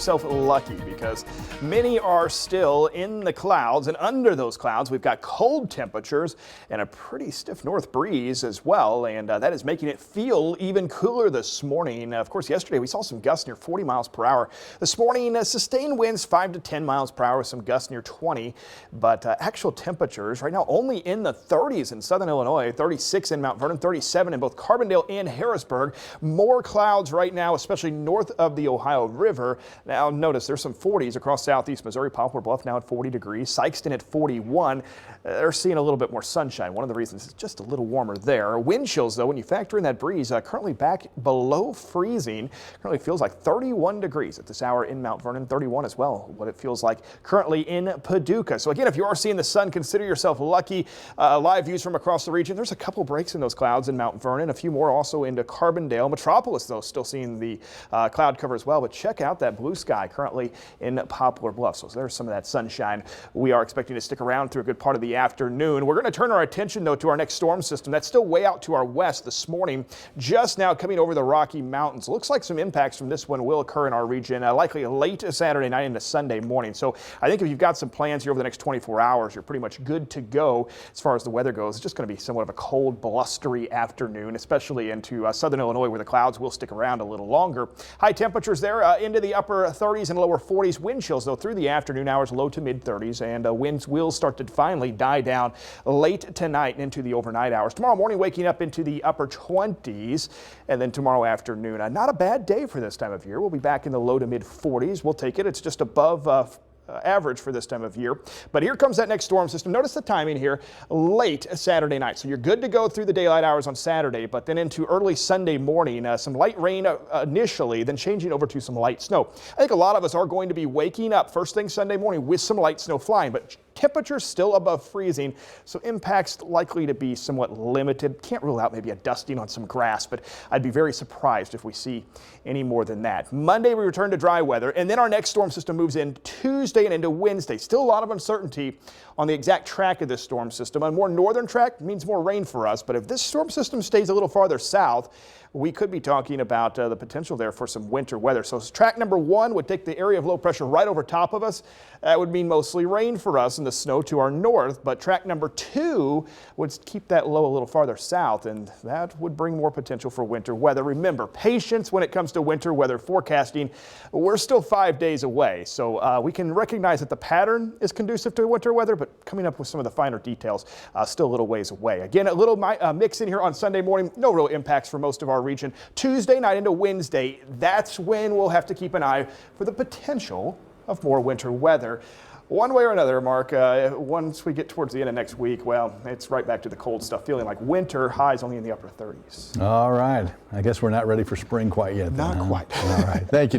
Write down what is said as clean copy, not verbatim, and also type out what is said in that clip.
Yourself lucky because many are still in the clouds, and under those clouds we've got cold temperatures and a pretty stiff north breeze as well, and that is making it feel even cooler this morning. Of course, yesterday we saw some gusts near 40 miles per hour. This morning, sustained winds 5 to 10 miles per hour with some gusts near 20, but actual temperatures right now only in the 30s in southern Illinois, 36 in Mount Vernon, 37 in both Carbondale and Harrisburg. More clouds right now, especially north of the Ohio River. Now notice there's some 40s across southeast Missouri. Poplar Bluff now at 40 degrees, Sikeston at 41. They're seeing a little bit more sunshine. One of the reasons it's just a little warmer there. Wind chills though, when you factor in that breeze, currently back below freezing. Currently feels like 31 degrees at this hour in Mount Vernon, 31 as well, what it feels like currently in Paducah. So again, if you are seeing the sun, consider yourself lucky. Live views from across the region. There's a couple breaks in those clouds in Mount Vernon, a few more also into Carbondale. Metropolis though, still seeing the cloud cover as well, but check out that blue sky currently in Poplar Bluff. So there's some of that sunshine. We are expecting to stick around through a good part of the afternoon. We're going to turn our attention though to our next storm system that's still way out to our west this morning, just now coming over the Rocky Mountains. Looks like some impacts from this one will occur in our region, likely late Saturday night into Sunday morning. So I think if you've got some plans here over the next 24 hours, you're pretty much good to go as far as the weather goes. It's just going to be somewhat of a cold, blustery afternoon, especially into southern Illinois where the clouds will stick around a little longer. High temperatures there into the upper 30s and lower 40s. Wind chills though through the afternoon hours, low to mid 30s, and winds will start to finally die down late tonight and into the overnight hours. Tomorrow morning waking up into the upper 20s, and then tomorrow afternoon not a bad day for this time of year. We'll be back in the low to mid 40s. We'll take it. It's just above average for this time of year. But here comes that next storm system. Notice the timing here, late Saturday night. So you're good to go through the daylight hours on Saturday, but then into early Sunday morning, some light rain initially, then changing over to some light snow. I think a lot of us are going to be waking up first thing Sunday morning with some light snow flying, but temperatures still above freezing, so impacts likely to be somewhat limited. Can't rule out maybe a dusting on some grass, but I'd be very surprised if we see any more than that. Monday we return to dry weather, and then our next storm system moves in Tuesday and into Wednesday. Still a lot of uncertainty on the exact track of this storm system. A more northern track means more rain for us, but if this storm system stays a little farther south, we could be talking about the potential there for some winter weather. So track number 1 would take the area of low pressure right over top of us. That would mean mostly rain for us and the snow to our north, but track number 2 would keep that low a little farther south, and that would bring more potential for winter weather. Remember, patience when it comes to winter weather forecasting. We're still 5 days away, so we can recognize that the pattern is conducive to winter weather, but coming up with some of the finer details still a little ways away. Again, a little mix in here on Sunday morning. No real impacts for most of our region. Tuesday night into Wednesday, that's when we'll have to keep an eye for the potential of more winter weather. One way or another, Mark, once we get towards the end of next week, well, it's right back to the cold stuff, feeling like winter, highs only in the upper 30s. All right. I guess we're not ready for spring quite yet. Not quite. All right. Thank you, Nick.